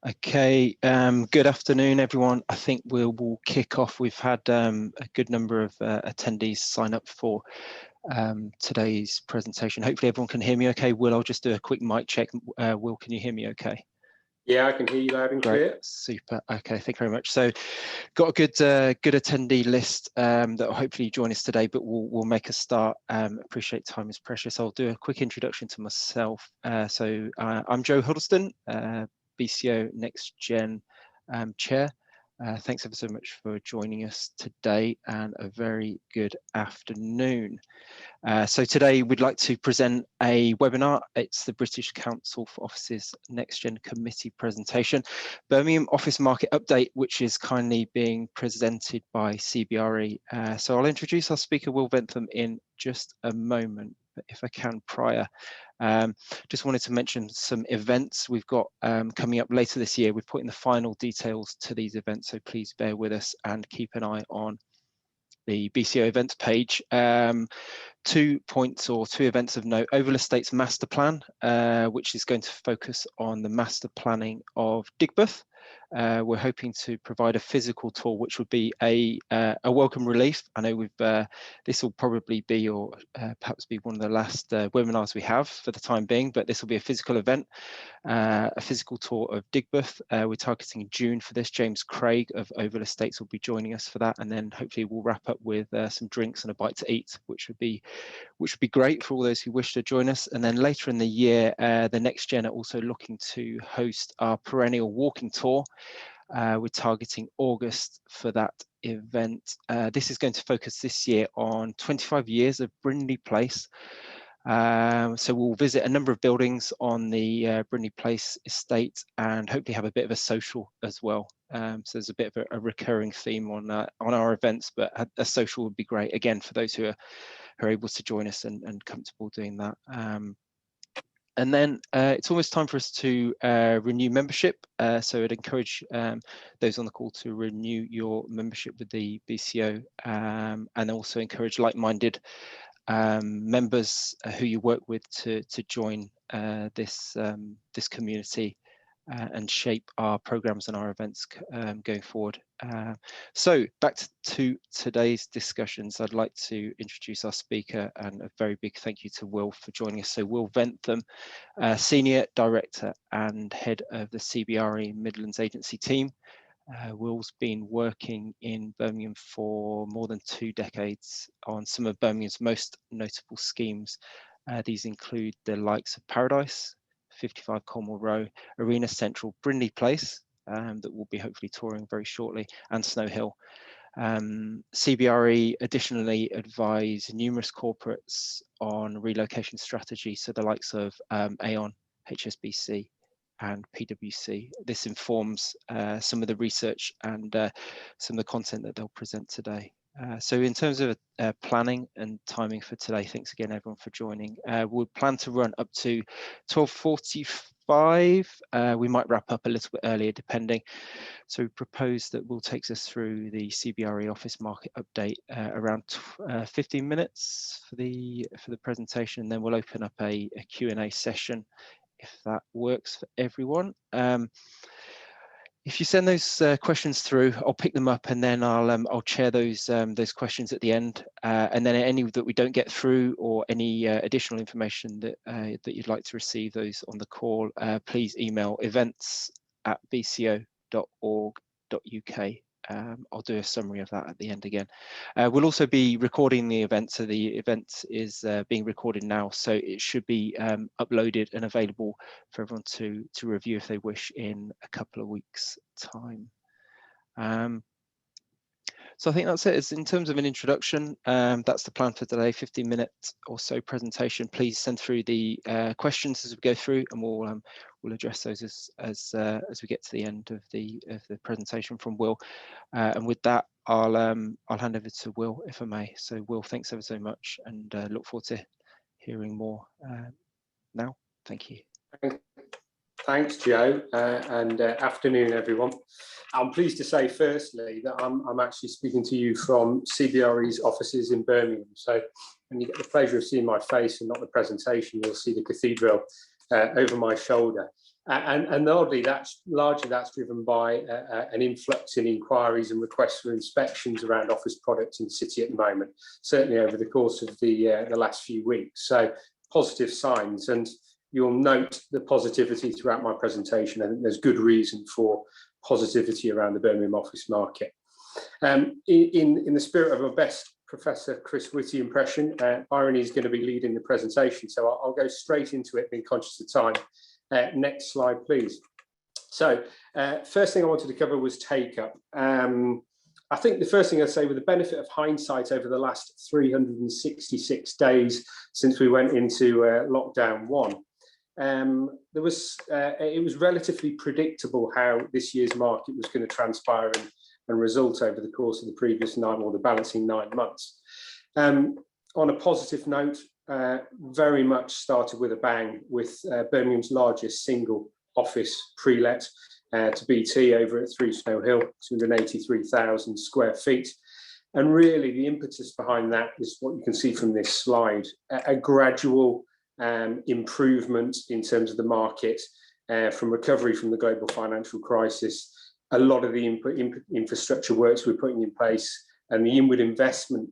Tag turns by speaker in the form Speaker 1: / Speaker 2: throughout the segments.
Speaker 1: Okay, good afternoon, everyone. I think we'll kick off. We've had a good number of attendees sign up for today's presentation. Hopefully everyone can hear me okay. Will, I'll just do a quick mic check. Will, can you hear me okay?
Speaker 2: Yeah, I can hear you loud and clear.
Speaker 1: Super. Okay, thank you very much. So, got a good attendee list that will hopefully join us today, but we'll make a start. Appreciate time is precious. I'll do a quick introduction to myself. I'm Joe Huddleston, BCO NextGen Chair. Thanks ever so much for joining us today, and a very good afternoon. So today we'd like to present a webinar. It's the British Council for Offices NextGen Committee presentation, Birmingham Office Market Update, which is kindly being presented by CBRE. So I'll introduce our speaker, Will Ventham, in just a moment, but if I can prior. Just wanted to mention some events we've got coming up later this year. We're putting the final details to these events, so please bear with us and keep an eye on the BCO events page. 2 points or 2 events of note: Oval Estates Master Plan, which is going to focus on the master planning of Digbeth. We're hoping to provide a physical tour, which would be a welcome relief. I know this will probably be, or perhaps be, one of the last webinars we have for the time being, but this will be a physical event, a physical tour of Digbeth. We're targeting June for this. James Craig of Oval Estates will be joining us for that, and then hopefully we'll wrap up with some drinks and a bite to eat, which would be great for all those who wish to join us. And then later in the year, the NextGen are also looking to host our perennial walking tour. We're targeting August for that event. This is going to focus this year on 25 years of Brindley Place. So we'll visit a number of buildings on the Brindley Place estate, and hopefully have a bit of a social as well. So there's a bit of a recurring theme on our events, but a social would be great, again, for those who are able to join us and comfortable doing that. And then it's almost time for us to renew membership. So I'd encourage those on the call to renew your membership with the BCO, and also encourage like-minded members who you work with to join this community and shape our programs and our events going forward. So back to today's discussions. I'd like to introduce our speaker, and a very big thank you to Will for joining us. So Will Ventham, Senior Director and Head of the CBRE Midlands Agency team. Will's been working in Birmingham for more than 2 decades on some of Birmingham's most notable schemes. These include the likes of Paradise, 55 Colmore Row, Arena Central, Brindley Place, that we'll be hopefully touring very shortly, and Snow Hill. CBRE additionally advise numerous corporates on relocation strategy, so the likes of Aon, HSBC and PwC. This informs some of the research and some of the content that they'll present today. So in terms of planning and timing for today, thanks again everyone for joining. We'll plan to run up to 12:45. We might wrap up a little bit earlier depending. So we propose that will take us through the CBRE office market update around 15 minutes for the presentation, and then we'll open up a Q&A session if that works for everyone. If you send those questions through, I'll pick them up, and then I'll chair those questions at the end. And then any that we don't get through, or any additional information that you'd like to receive those on the call, please email events@bco.org.uk. I'll do a summary of that at the end again. We'll also be recording the event, so the event is being recorded now, so it should be uploaded and available for everyone to review if they wish in a couple of weeks' time. So I think that's it. In terms of an introduction, that's the plan for today, 15-minute or so presentation. Please send through the questions as we go through, and we'll address those as we get to the end of the presentation from Will. And with that, I'll hand over to Will, if I may. So Will, thanks ever so much, and look forward to hearing more now. Thank you.
Speaker 2: Thanks, Joe, and afternoon, everyone. I'm pleased to say, firstly, that I'm actually speaking to you from CBRE's offices in Birmingham. So when you get the pleasure of seeing my face and not the presentation, you'll see the cathedral over my shoulder. And oddly, that's driven by an influx in inquiries and requests for inspections around office products in the city at the moment, certainly over the course of the last few weeks. So positive signs, and you'll note the positivity throughout my presentation. I think there's good reason for positivity around the Birmingham office market. In the spirit of our best Professor Chris Whitty impression, Irony is going to be leading the presentation, so I'll go straight into it, being conscious of time. Next slide, please. So first thing I wanted to cover was take-up. I think the first thing I'd say, with the benefit of hindsight over the last 366 days since we went into lockdown 1, it was relatively predictable how this year's market was going to transpire and result over the course of the previous 9, or the balancing 9 months. On a positive note, very much started with a bang, with Birmingham's largest single office pre-let to BT over at 3 Snow Hill, 283,000 square feet. And really the impetus behind that is what you can see from this slide, a gradual improvement in terms of the market from recovery from the global financial crisis. A lot of the infrastructure works we're putting in place and the inward investment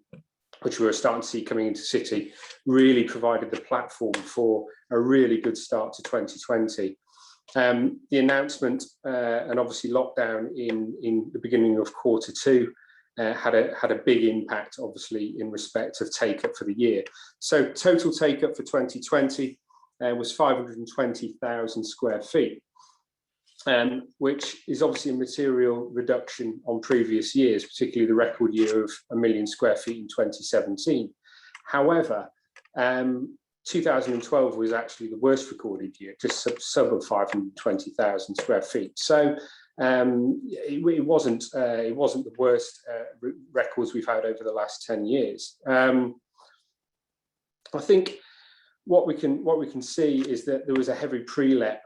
Speaker 2: which we were starting to see coming into city really provided the platform for a really good start to 2020. The announcement and obviously lockdown in the beginning of Q2 had a big impact, obviously, in respect of take-up for the year. So total take-up for 2020 was 520,000 square feet, which is obviously a material reduction on previous years, particularly the record year of 1 million square feet in 2017. However, 2012 was actually the worst recorded year, just sub of 520,000 square feet. So it wasn't the worst records we've had over the last 10 years. I think what we can see is that there was a heavy pre-let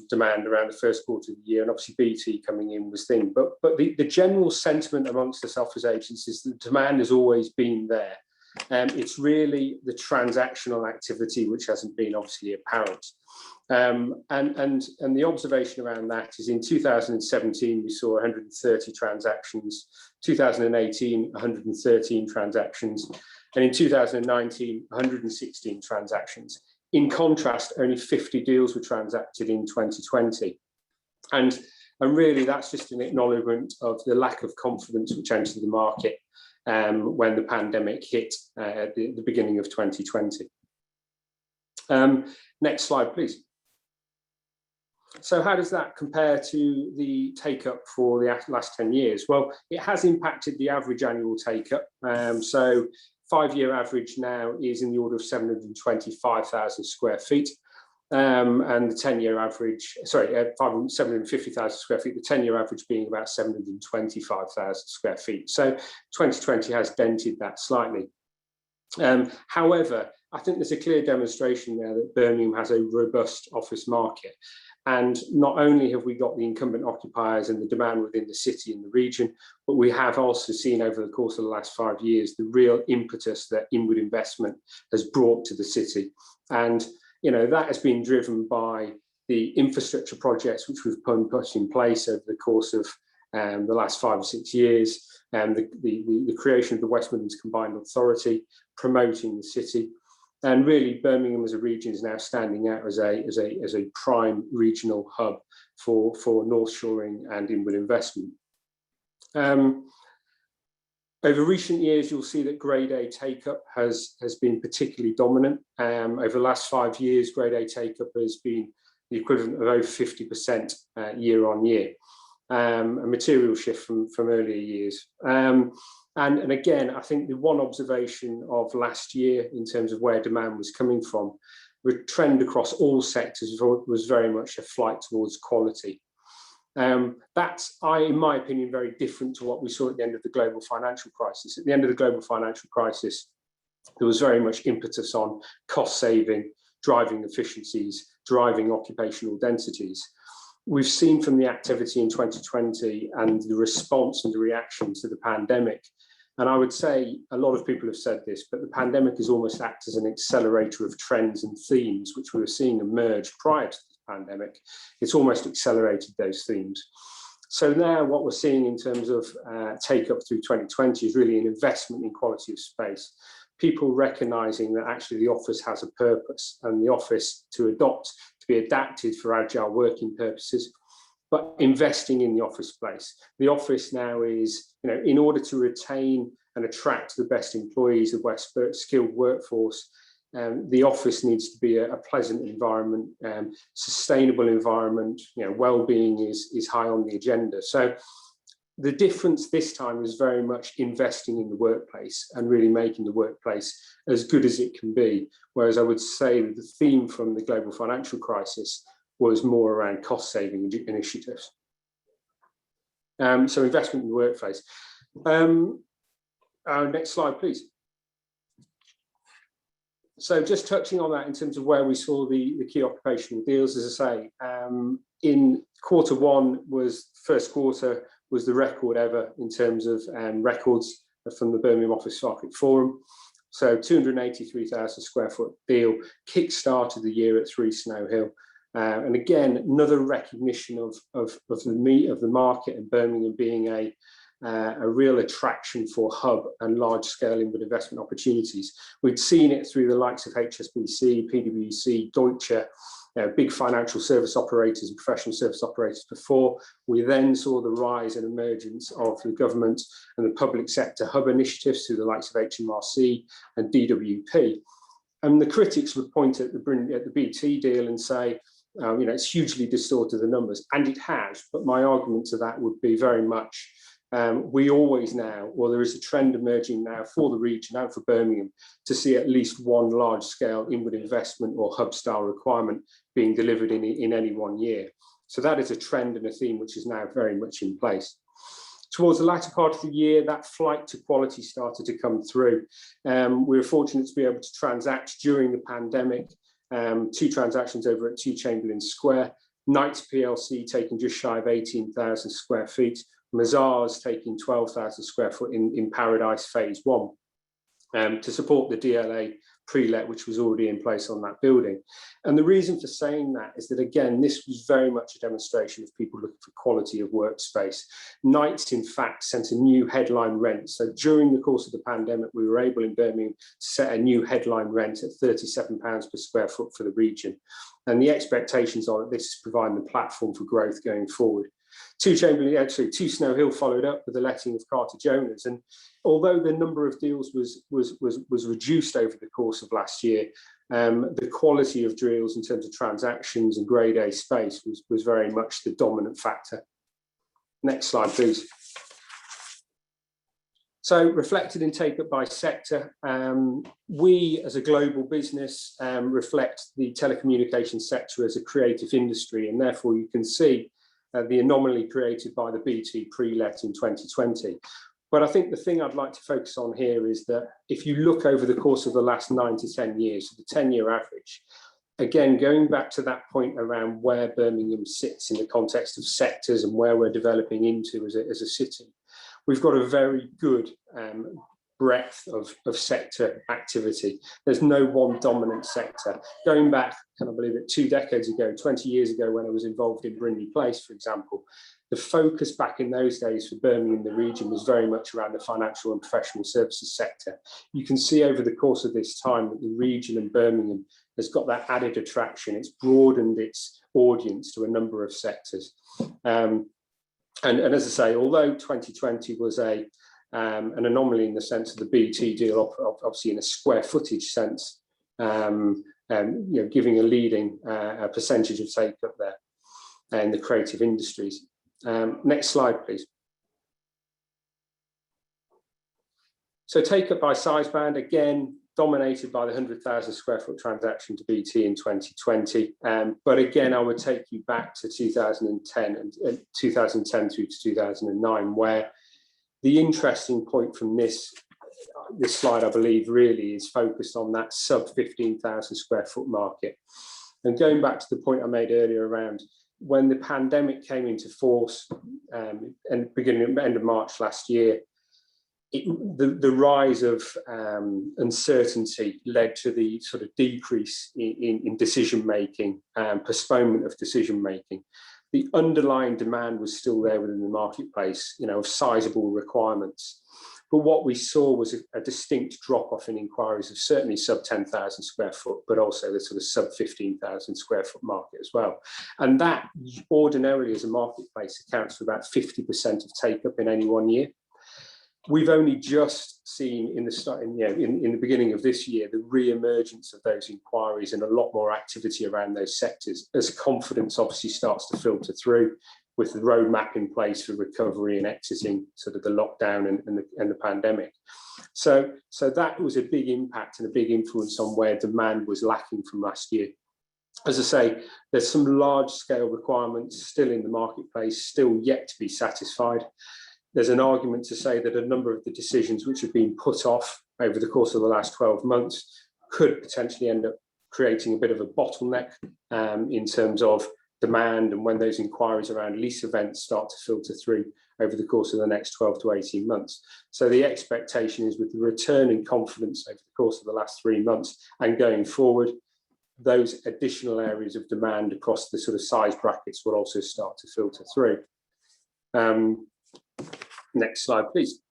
Speaker 2: demand around the first quarter of the year, and obviously BT coming in was thin. But the general sentiment amongst the offers agents is that demand has always been there. It's really the transactional activity which hasn't been obviously apparent. And the observation around that is in 2017 we saw 130 transactions, 2018 113 transactions, and in 2019 116 transactions. In contrast, only 50 deals were transacted in 2020. And really that's just an acknowledgement of the lack of confidence which entered the market when the pandemic hit at the beginning of 2020. Next slide, please. So how does that compare to the take-up for the last 10 years? Well, it has impacted the average annual take-up. So 5-year average now is in the order of 725,000 square feet. And the 10-year average, 750,000 square feet, the 10-year average being about 725,000 square feet. So 2020 has dented that slightly. However, I think there's a clear demonstration there that Birmingham has a robust office market. And not only have we got the incumbent occupiers and the demand within the city and the region, but we have also seen over the course of the last 5 years the real impetus that inward investment has brought to the city. And that has been driven by the infrastructure projects which we've put in place over the course of the last 5 or 6 years, and the creation of the West Midlands Combined Authority, promoting the city. And really, Birmingham as a region is now standing out as a prime regional hub for north shoring and inward investment. Over recent years, you'll see that Grade A take-up has been particularly dominant. Over the last 5 years, Grade A take-up has been the equivalent of over 50% year on year, a material shift from earlier years. And again, I think the one observation of last year in terms of where demand was coming from, the trend across all sectors was very much a flight towards quality. That's, in my opinion, very different to what we saw at the end of the global financial crisis. At the end of the global financial crisis, there was very much impetus on cost saving, driving efficiencies, driving occupational densities. We've seen from the activity in 2020 and the response and the reaction to the pandemic, and I would say a lot of people have said this, but the pandemic has almost acted as an accelerator of trends and themes which we were seeing emerge prior to the pandemic, it's almost accelerated those themes. So now what we're seeing in terms of take up through 2020 is really an investment in quality of space. People recognising that actually the office has a purpose, and the office to be adapted for agile working purposes, but investing in the office place. The office now is, in order to retain and attract the best employees, the best skilled workforce, the office needs to be a pleasant environment, sustainable environment. Well-being is high on the agenda. So the difference this time is very much investing in the workplace and really making the workplace as good as it can be. Whereas I would say the theme from the global financial crisis was more around cost-saving initiatives. So investment in the workplace. Next slide, please. So just touching on that in terms of where we saw the key occupational deals, as I say, in Q1 first quarter was the record ever in terms of records from the Birmingham Office Market Forum. So 283,000 square foot deal, kick-started the year at 3 Snow Hill. And again, another recognition of the market and Birmingham being a real attraction for hub and large-scale inward investment opportunities. We'd seen it through the likes of HSBC, PwC, Deutsche, big financial service operators and professional service operators before. We then saw the rise and emergence of the government and the public sector hub initiatives through the likes of HMRC and DWP. And the critics would point at the BT deal and say, it's hugely distorted the numbers, and it has. But my argument to that would be very much, we always now, or there is a trend emerging now for the region and for Birmingham to see at least one large-scale inward investment or hub-style requirement being delivered in any 1 year. So that is a trend and a theme which is now very much in place. Towards the latter part of the year, that flight to quality started to come through. We were fortunate to be able to transact during the pandemic, 2 transactions over at 2 Chamberlain Square, Knights PLC taking just shy of 18,000 square feet, Mazars taking 12,000 square foot in Paradise Phase 1 to support the DLA pre-let, which was already in place on that building. And the reason for saying that is that, again, this was very much a demonstration of people looking for quality of workspace. Knights, in fact, sent a new headline rent. So during the course of the pandemic, we were able in Birmingham to set a new headline rent at £37 per square foot for the region. And the expectations are that this is providing the platform for growth going forward. 2 Snow Hill followed up with the letting of Carter Jonas, and although the number of deals was reduced over the course of last year, the quality of deals in terms of transactions and grade A space was very much the dominant factor. Next slide, please. So reflected in take-up by sector, we as a global business reflect the telecommunications sector as a creative industry, and therefore you can see the anomaly created by the BT pre-let in 2020. But I think the thing I'd like to focus on here is that if you look over the course of the last 9 to 10 years, so the 10-year average, again, going back to that point around where Birmingham sits in the context of sectors and where we're developing into as a city, we've got a very good breadth of sector activity. There's no one dominant sector. Going back, I believe it, 2 decades ago, 20 years ago, when I was involved in Brindley Place, for example, the focus back in those days for Birmingham, the region, was very much around the financial and professional services sector. You can see over the course of this time that the region and Birmingham has got that added attraction. It's broadened its audience to a number of sectors. And as I say, although 2020 was an anomaly in the sense of the BT deal, obviously in a square footage sense, giving a leading percentage of take up there in the creative industries. Next slide, please. So take up by size band, again, dominated by the 100,000 square foot transaction to BT in 2020. But again, I would take you back to 2010 and 2010 through to 2009, where the interesting point from this slide, I believe, really is focused on that sub 15,000 square foot market. And going back to the point I made earlier around when the pandemic came into force and beginning at the end of March last year, the rise of uncertainty led to the sort of decrease in decision making and postponement of decision making. The underlying demand was still there within the marketplace, of sizable requirements. But what we saw was a distinct drop off in inquiries of certainly sub 10,000 square foot, but also the sort of sub 15,000 square foot market as well. And that ordinarily as a marketplace accounts for about 50% of take up in any one year. We've only just seen in the beginning of this year, the re-emergence of those inquiries and a lot more activity around those sectors as confidence obviously starts to filter through with the roadmap in place for recovery and exiting sort of the lockdown and the pandemic. So that was a big impact and a big influence on where demand was lacking from last year. As I say, there's some large scale requirements still in the marketplace, still yet to be satisfied. There's an argument to say that a number of the decisions which have been put off over the course of the last 12 months could potentially end up creating a bit of a bottleneck in terms of demand and when those inquiries around lease events start to filter through over the course of the next 12 to 18 months. So the expectation is with the return in confidence over the course of the last 3 months and going forward, those additional areas of demand across the sort of size brackets will also start to filter through. Next slide, please.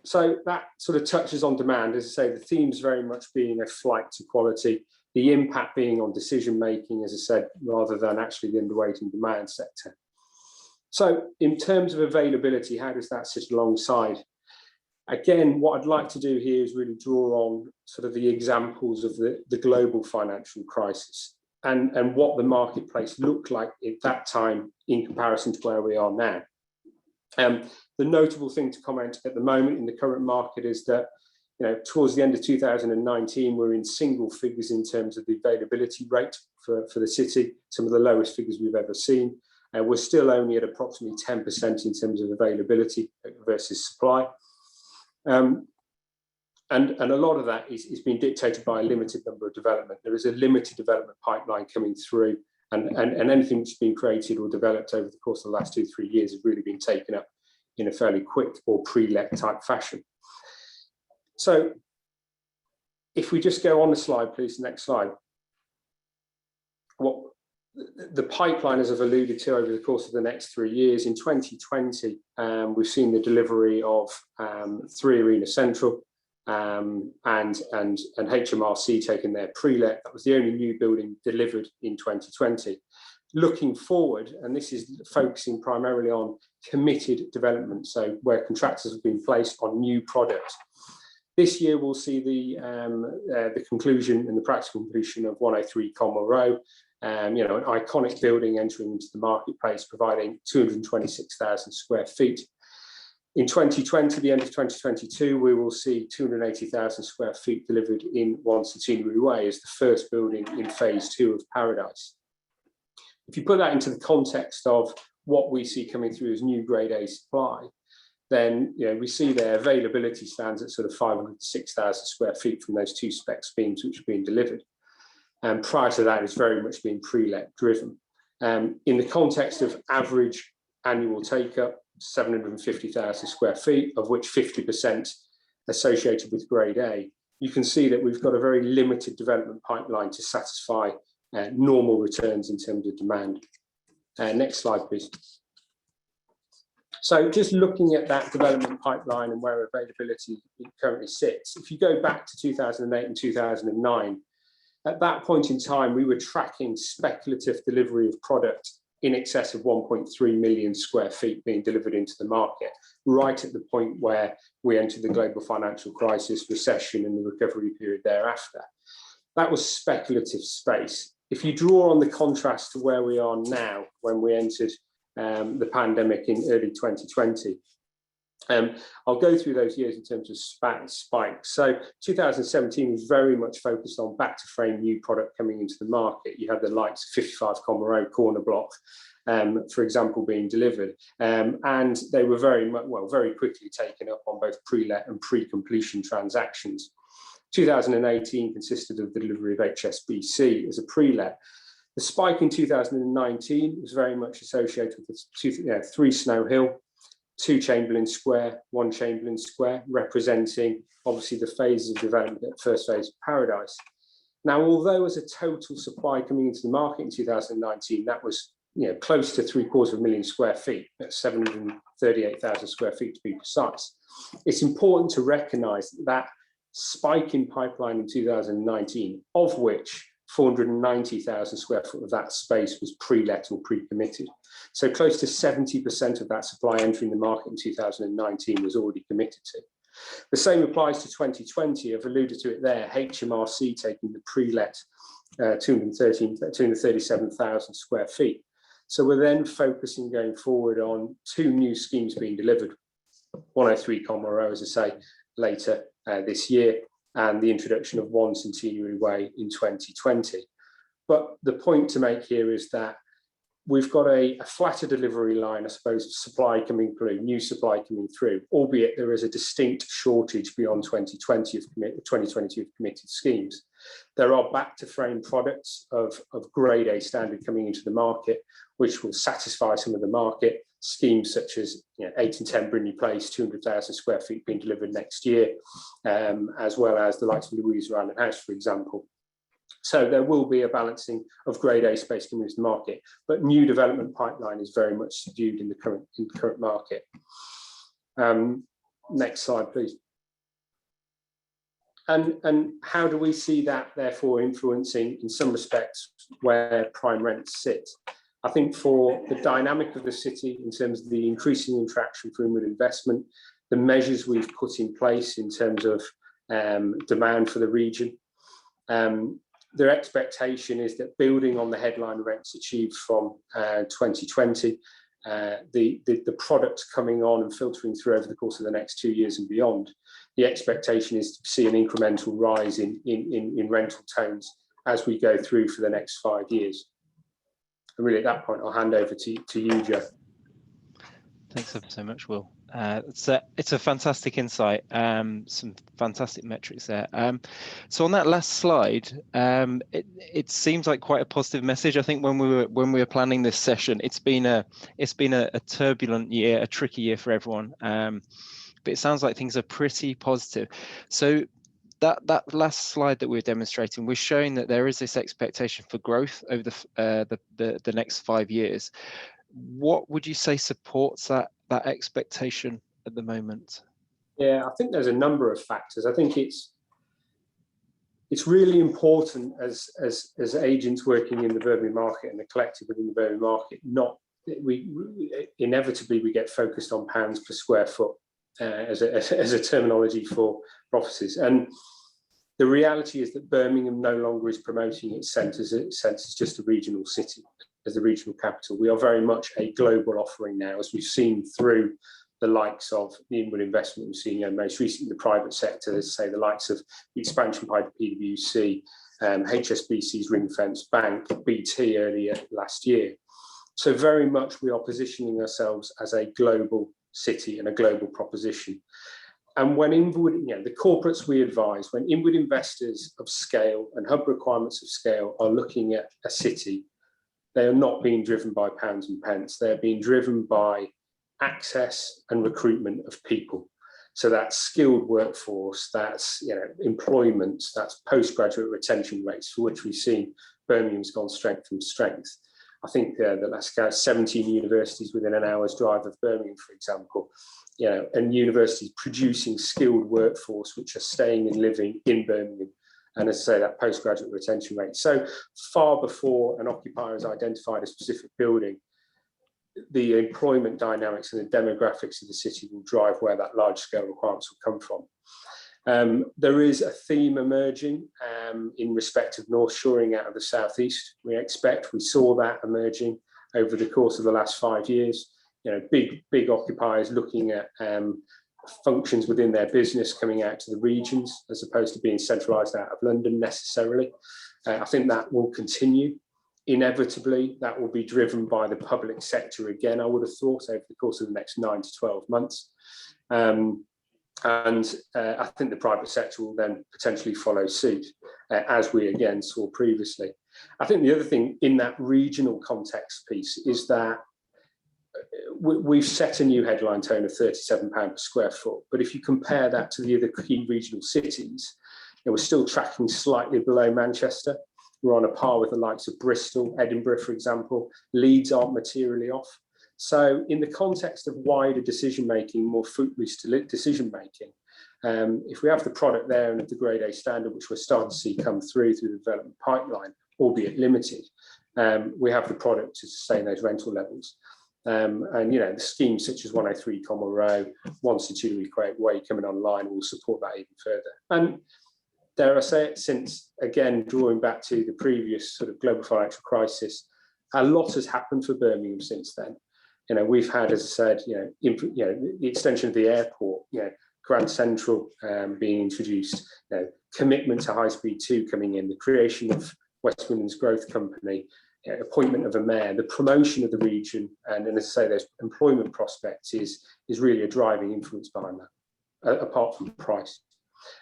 Speaker 2: So that sort of touches on demand. As I say, the theme's very much being a flight to quality, the impact being on decision making, as I said, rather than actually the underweighting demand sector. So in terms of availability, how does that sit alongside? Again, what I'd like to do here is really draw on sort of the examples of the global financial crisis and what the marketplace looked like at that time in comparison to where we are now. The notable thing to comment at the moment in the current market is that, towards the end of 2019, we're in single figures in terms of the availability rate for the city, some of the lowest figures we've ever seen. We're still only at approximately 10% in terms of availability versus supply. And a lot of that is being dictated by a limited number of development. There is a limited development pipeline coming through. And anything that's been created or developed over the course of the last 2-3 years has really been taken up in a fairly quick or pre-let type fashion. So if we just go on the slide, please, next slide. What the pipeline, as I've alluded to, over the course of the next 3 years, in 2020, we've seen the delivery of 3 Arena Central, and HMRC taking their pre-let. That was the only new building delivered in 2020. Looking forward, and this is focusing primarily on committed development, so where contractors have been placed on new products. This year we'll see the conclusion and the practical completion of 103 Colmore Row, an iconic building entering into the marketplace, providing 226,000 square feet. In 2020, the end of 2022, we will see 280,000 square feet delivered in 1 Centenary Way as the first building in phase 2 of Paradise. If you put that into the context of what we see coming through as new grade A supply, then we see their availability stands at sort of 500 to 6,000 square feet from those 2 spec schemes which are being delivered. And prior to that, it's very much been pre-let driven. In the context of average annual take-up, 750,000 square feet, of which 50% associated with grade A, you can see that we've got a very limited development pipeline to satisfy normal returns in terms of demand. Next slide, please. So just looking at that development pipeline and where availability currently sits, if you go back to 2008 and 2009, at that point in time, we were tracking speculative delivery of product in excess of 1.3 million square feet being delivered into the market, right at the point where we entered the global financial crisis, recession, and the recovery period thereafter. That was speculative space. If you draw on the contrast to where we are now, when we entered the pandemic in early 2020, I'll go through those years in terms of spikes. So 2017 was very much focused on back to frame new product coming into the market. You had the likes of 55 Colmore Road corner block, for example, being delivered. And they were very quickly taken up on both pre-let and pre-completion transactions. 2018 consisted of the delivery of HSBC as a pre-let. The spike in 2019 was very much associated with 3 Snow Hill, 2 Chamberlain Square, 1 Chamberlain Square, representing obviously the phases of development at first phase of Paradise. Now, although as a total supply coming into the market in 2019, that was close to 750,000 square feet, that's 738,000 square feet to be precise. It's important to recognise that spike in pipeline in 2019, of which 490,000 square foot of that space was pre-let or pre-committed. So close to 70% of that supply entering the market in 2019 was already committed to. The same applies to 2020. I've alluded to it there. HMRC taking the pre-let 237,000 square feet. So we're then focusing going forward on 2 new schemes being delivered. 103 Colmore, as I say, later this year, and the introduction of 1 Centenary Way in 2020. But the point to make here is that we've got a flatter delivery line, I suppose, of supply coming through, new supply coming through, albeit there is a distinct shortage beyond 2020 of 2022 of committed schemes. There are back-to-frame products of grade A standard coming into the market, which will satisfy some of the market. Schemes such as 8 and 10 Brindley Place, 200,000 square feet being delivered next year, as well as the likes of Louisa Island House, for example. So there will be a balancing of grade A space coming into the market, but new development pipeline is very much subdued in the current market. Next slide, please. And how do we see that therefore influencing, in some respects, where prime rents sit? I think for the dynamic of the city, in terms of the increasing attraction for inward investment, the measures we've put in place in terms of demand for the region, their expectation is that building on the headline rents achieved from 2020, the products coming on and filtering through over the course of the next 2 years and beyond, the expectation is to see an incremental rise in rental tones as we go through for the next 5 years. And really, at that point, I'll hand over to you, Joe.
Speaker 1: Thanks ever so much, Will. It's a fantastic insight. Some fantastic metrics there. So on that last slide, it seems like quite a positive message. I think when we were planning this session, it's been a turbulent year, a tricky year for everyone. But it sounds like things are pretty positive. So that last slide that we're demonstrating, we're showing that there is this expectation for growth over the next 5 years. What would you say supports that expectation at the moment?
Speaker 2: Yeah, I think there's a number of factors. I think it's really important as agents working in the Birmingham market and the collective within the Birmingham market, inevitably we get focused on pounds per square foot as a terminology for offices. And the reality is that Birmingham no longer is promoting its sense as just a regional city, as the regional capital. We are very much a global offering now, as we've seen through the likes of the inward investment we've seen, most recently the private sector, let's say the likes of the expansion by PwC, HSBC's ring-fence bank, BT earlier last year. So very much we are positioning ourselves as a global city and a global proposition. And when inward, the corporates we advise, when inward investors of scale and hub requirements of scale are looking at a city, they are not being driven by pounds and pence. They're being driven by access and recruitment of people. So that's skilled workforce, that's employment, that's postgraduate retention rates, for which we've seen Birmingham's gone strength from strength. I think that that's got 17 universities within an hour's drive of Birmingham, for example, and universities producing skilled workforce which are staying and living in Birmingham. And as I say, that postgraduate retention rate. So far before an occupier has identified a specific building, the employment dynamics and the demographics of the city will drive where that large scale requirements will come from. There is a theme emerging in respect of North Shoring out of the southeast. We saw that emerging over the course of the last 5 years. Big occupiers looking at functions within their business coming out to the regions as opposed to being centralised out of London necessarily. I think that will continue. Inevitably, that will be driven by the public sector again, I would have thought, over the course of the next 9 to 12 months. And I think the private sector will then potentially follow suit, as we again saw previously. I think the other thing in that regional context piece is that we've set a new headline tone of £37 per square foot, but if you compare that to the other key regional cities, we're still tracking slightly below Manchester. We're on a par with the likes of Bristol, Edinburgh, for example. Leeds aren't materially off. So in the context of wider decision-making, more fruitless decision-making, if we have the product there and at the grade A standard, which we're starting to see come through the development pipeline, albeit limited, we have the product to sustain those rental levels. And the schemes such as 103 Colmore Row, 162 Way coming online will support that even further. And dare I say it, since again drawing back to the previous sort of global financial crisis, a lot has happened for Birmingham since then. We've had, as I said, the extension of the airport, Grand Central being introduced, commitment to High Speed 2 coming in, the creation of West Midlands Growth Company, appointment of a mayor, the promotion of the region, and as I say, there's employment prospects is really a driving influence behind that, apart from price.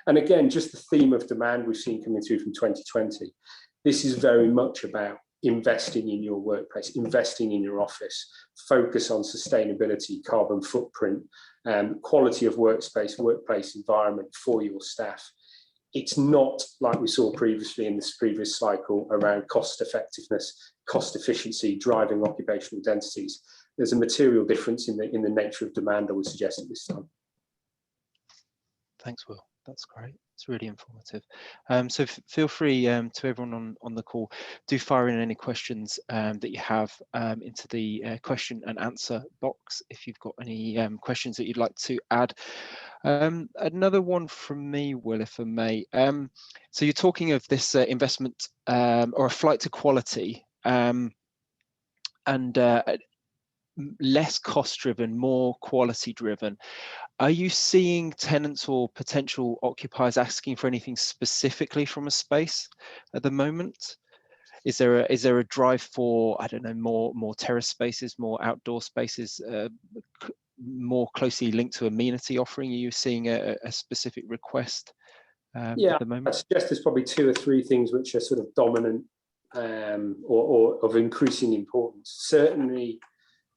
Speaker 2: And again, just the theme of demand we've seen coming through from 2020. This is very much about investing in your workplace, investing in your office, focus on sustainability, carbon footprint, quality of workspace, workplace environment for your staff. It's not like we saw previously in this previous cycle around cost effectiveness, cost efficiency, driving occupational densities. There's a material difference in the nature of demand, I would suggest, at this time.
Speaker 1: Thanks, Will. That's great. It's really informative. So feel free to everyone on the call, do fire in any questions that you have into the question and answer box if you've got any questions that you'd like to add. Another one from me, Will, if I may. So you're talking of this investment or a flight to quality and less cost driven, more quality driven. Are you seeing tenants or potential occupiers asking for anything specifically from a space at the moment? Is there a drive for, I don't know, more terrace spaces, more outdoor spaces, more closely linked to amenity offering? Are you seeing a specific request at the moment?
Speaker 2: I suggest there's probably 2 or 3 things which are sort of dominant or of increasing importance. Certainly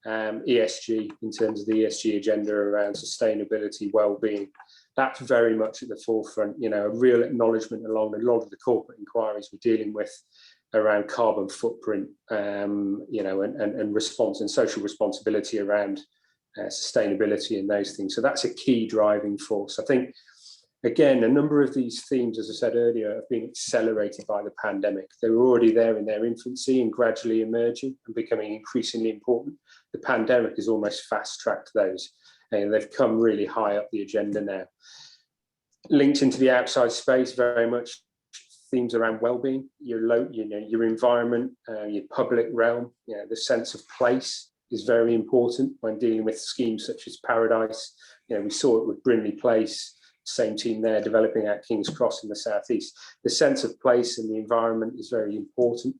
Speaker 2: ESG, in terms of the ESG agenda around sustainability, well-being, that's very much at the forefront. A real acknowledgement along a lot of the corporate inquiries we're dealing with around carbon footprint, and response and social responsibility around sustainability and those things. So that's a key driving force. I think, again, a number of these themes, as I said earlier, have been accelerated by the pandemic. They were already there in their infancy and gradually emerging and becoming increasingly important. The pandemic has almost fast-tracked those, and they've come really high up the agenda now. Linked into the outside space, very much themes around well-being, your environment, your public realm. The sense of place is very important when dealing with schemes such as Paradise. We saw it with Brimley Place. Same team there developing at King's Cross in the southeast. The sense of place and the environment is very important.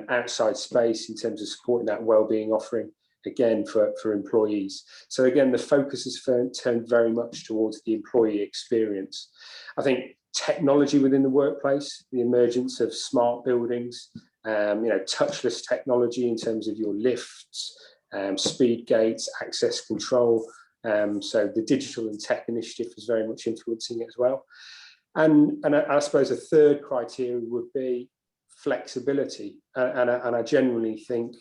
Speaker 2: Outside space in terms of supporting that well-being offering, again, for employees. So again, the focus is turned very much towards the employee experience. I think technology within the workplace, the emergence of smart buildings, touchless technology in terms of your lifts, speed gates, access control. So the digital and tech initiative is very much influencing it as well. And I suppose a third criteria would be flexibility. And I genuinely think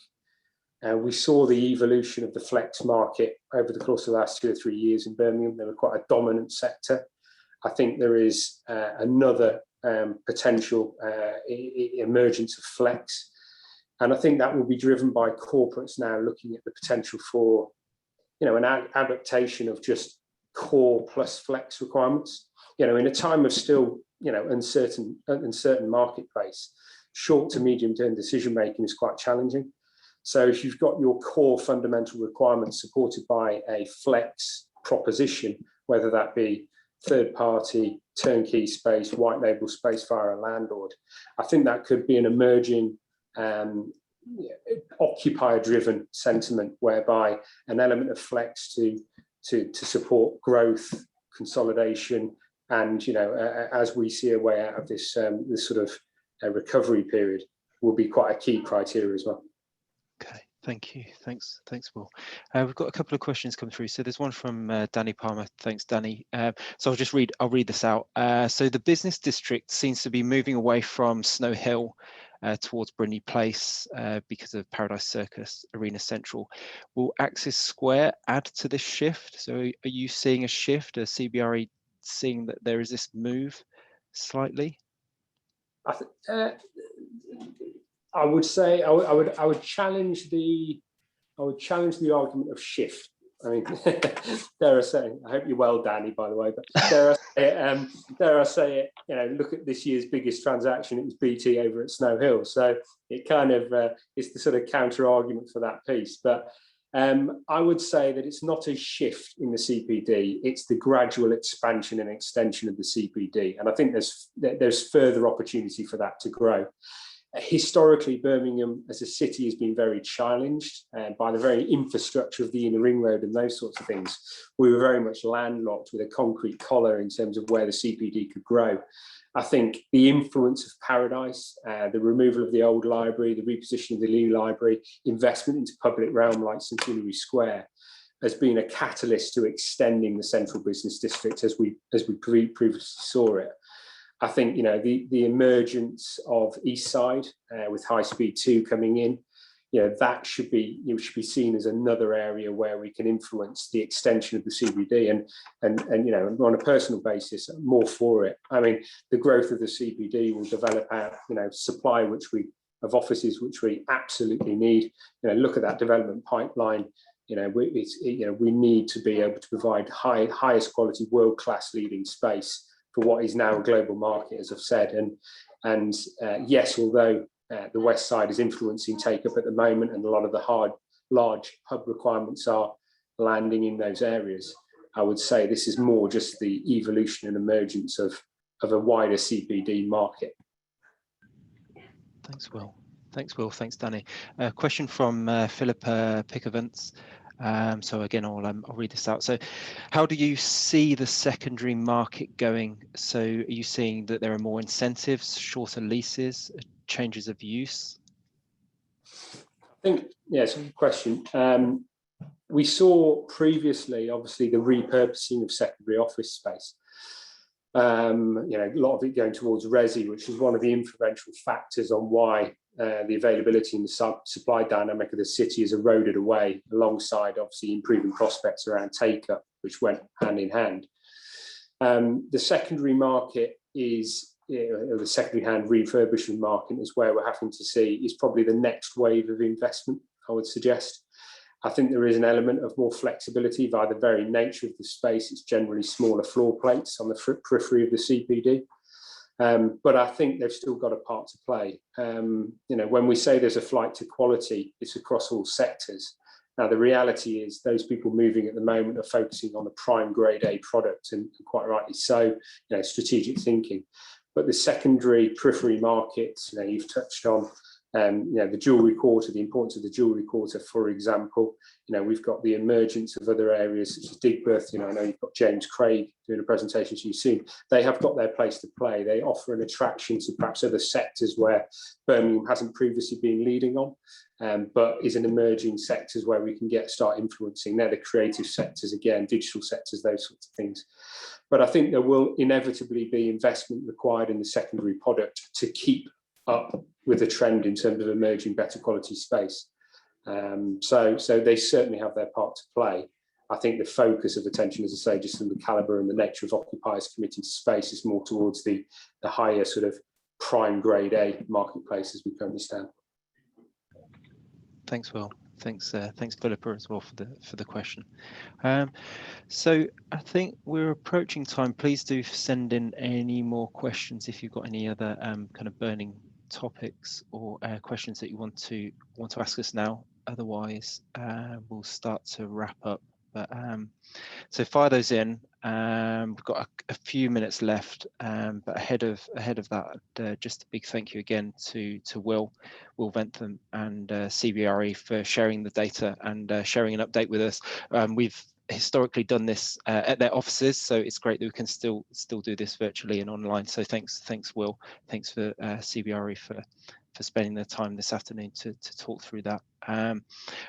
Speaker 2: we saw the evolution of the flex market over the course of the last 2 or 3 years in Birmingham. They were quite a dominant sector. I think there is another potential emergence of flex. And I think that will be driven by corporates now looking at the potential for an adaptation of just core plus flex requirements. In a time of still, uncertain marketplace, short to medium term decision making is quite challenging. So if you've got your core fundamental requirements supported by a flex proposition, whether that be third party, turnkey space, white label space via a landlord, I think that could be an emerging occupier-driven sentiment, whereby an element of flex to support growth, consolidation, and as we see a way out of this sort of recovery period, will be quite a key criteria as well.
Speaker 1: Okay, Thank you. Thanks, Will. We've got a couple of questions come through. So there's one from Danny Palmer. Thanks, Danny. So I'll read this out. So the business district seems to be moving away from Snow Hill towards Brindley Place because of Paradise Circus, Arena Central. Will Axis Square add to this shift? So are you seeing a shift? Are CBRE seeing that there is this move slightly?
Speaker 2: I would say I would challenge the argument of shift. I mean, dare I say, I hope you're well, Danny, by the way, but dare I say it, you know, look at this year's biggest transaction, it was BT over at Snow Hill. So it kind of, it's the sort of counter argument for that piece. But I would say that it's not a shift in the CPD, it's the gradual expansion and extension of the CPD. And I think there's further opportunity for that to grow. Historically, Birmingham as a city has been very challenged by the very infrastructure of the inner ring road and those sorts of things. We were very much landlocked with a concrete collar in terms of where the CPD could grow. I think the influence of Paradise, the removal of the old library, the repositioning of the new library, investment into public realm like Centenary Square has been a catalyst to extending the central business district as we previously saw it. I think, you know, the emergence of East Side with High Speed 2 coming in, you know, that should be seen as another area where we can influence the extension of the CBD and you know, on a personal basis, more for it. I mean, the growth of the CBD will develop out, you know, supply of offices which we absolutely need. You know, look at that development pipeline. You know, we need to be able to provide highest quality, world-class leading space for what is now a global market, as I've said. And yes, although the West Side is influencing take-up at the moment and a lot of the large hub requirements are landing in those areas, I would say this is more just the evolution and emergence of a wider CBD market.
Speaker 1: Thanks, Will. Thanks, Danny. Question from Philip Pickavants. So again, I'll read this out. So how do you see the secondary market going? So are you seeing that there are more incentives, shorter leases, changes of use?
Speaker 2: I think, yeah, it's a good question. We saw previously, obviously, the repurposing of secondary office space. You know, a lot of it going towards resi, which is one of the influential factors on why the availability and the supply dynamic of the city is eroded away, alongside obviously improving prospects around take-up, which went hand in hand. The secondary market is, you know, the secondary hand refurbishment market is where we're having to see is probably the next wave of investment, I would suggest. I think there is an element of more flexibility by the very nature of the space. It's generally smaller floor plates on the periphery of the CPD. But I think they've still got a part to play. You know, when we say there's a flight to quality, it's across all sectors. Now, the reality is those people moving at the moment are focusing on the prime grade A product, and quite rightly so, you know, strategic thinking. But the secondary periphery markets, you know, you've touched on, you know, the jewellery quarter, the importance of the jewellery quarter, for example. You know, we've got the emergence of other areas such as Digbeth. You know, I know you've got James Craig doing a presentation to you soon. They have got their place to play. They offer an attraction to perhaps other sectors where Birmingham hasn't previously been leading on, but is an emerging sectors where we can start influencing. They're the creative sectors again, digital sectors, those sorts of things. But I think there will inevitably be investment required in the secondary product to keep up with the trend in terms of emerging better quality space. So they certainly have their part to play. I think the focus of attention, as I say, just from the calibre and the nature of occupiers committing to space, is more towards the higher sort of prime grade A marketplace as we currently stand.
Speaker 1: Thanks, Will. Thanks, Philippa, as well for the question. So I think we're approaching time. Please do send in any more questions if you've got any other kind of burning topics or questions that you want to ask us now. Otherwise, we'll start to wrap up. But so fire those in. We've got a few minutes left, but ahead of that, just a big thank you again to Will Ventham and CBRE for sharing the data and sharing an update with us. We've historically done this at their offices, so it's great that we can still do this virtually and online. So thanks Will, thanks for CBRE spending the time this afternoon to talk through that. And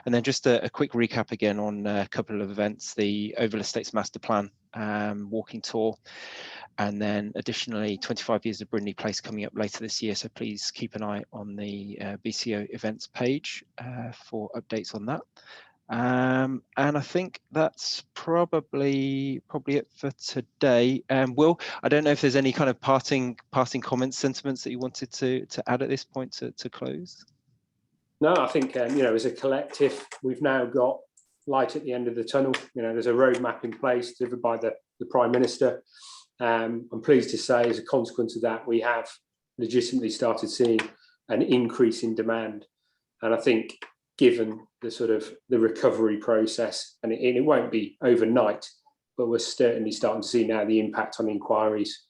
Speaker 1: then just a quick recap again on a couple of events: the Oval Estates Master Plan walking tour, and then additionally 25 years of Brindley Place coming up later this year. So please keep an eye on the BCO events page for updates on that. And I think that's probably it for today. Will, I don't know if there's any kind of parting comments, sentiments that you wanted to add at this point to close.
Speaker 2: No, I think you know, as a collective, we've now got light at the end of the tunnel. You know, there's a roadmap in place delivered by the Prime Minister. I'm pleased to say, as a consequence of that, we have legitimately started seeing an increase in demand. And I think, given the sort of the recovery process, and it won't be overnight, but we're certainly starting to see now the impact on inquiries.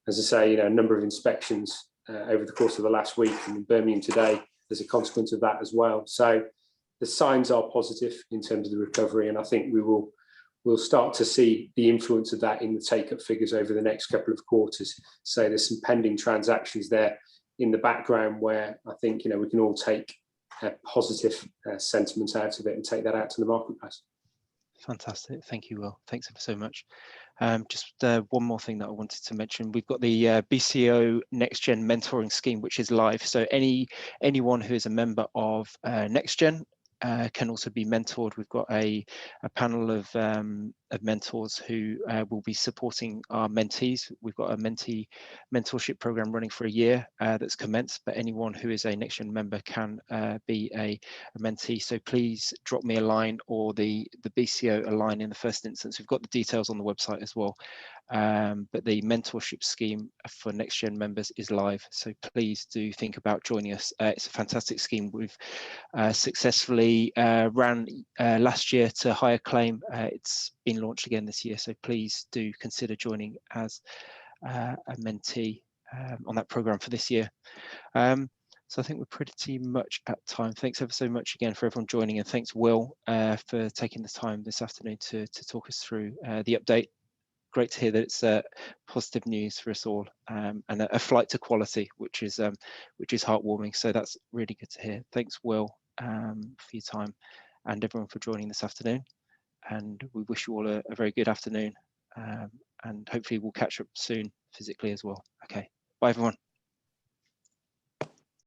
Speaker 2: As I say, you know, a number of inspections over the course of the last week, and in Birmingham today, as a consequence of that as well. So the signs are positive in terms of the recovery, and I think we'll start to see the influence of that in the take-up figures over the next couple of quarters. So there's some pending transactions there in the background where I think, you know, we can all take a positive sentiment out of it and take that out to the marketplace.
Speaker 1: Fantastic. Thank you, Will. Thanks ever so much. Just one more thing that I wanted to mention. We've got the BCO NextGen mentoring scheme, which is live. So anyone who is a member of NextGen can also be mentored. We've got a panel of mentors who will be supporting our mentees. We've got a mentorship program running for a year that's commenced, but anyone who is a NextGen member can be a mentee. So please drop me a line, or the BCO a line in the first instance. We've got the details on the website as well. But the mentorship scheme for NextGen members is live, so please do think about joining us. It's a fantastic scheme. We've successfully ran last year to high acclaim. It's been launched again this year, so please do consider joining as a mentee on that program for this year. So I think we're pretty much at time. Thanks ever so much again for everyone joining, and thanks, Will, for taking the time this afternoon to talk us through the update. Great to hear that it's positive news for us all, and a flight to quality, which is heartwarming. So that's really good to hear. Thanks, Will, for your time, and everyone for joining this afternoon. And we wish you all a very good afternoon, and hopefully we'll catch up soon physically as well. Okay, bye everyone.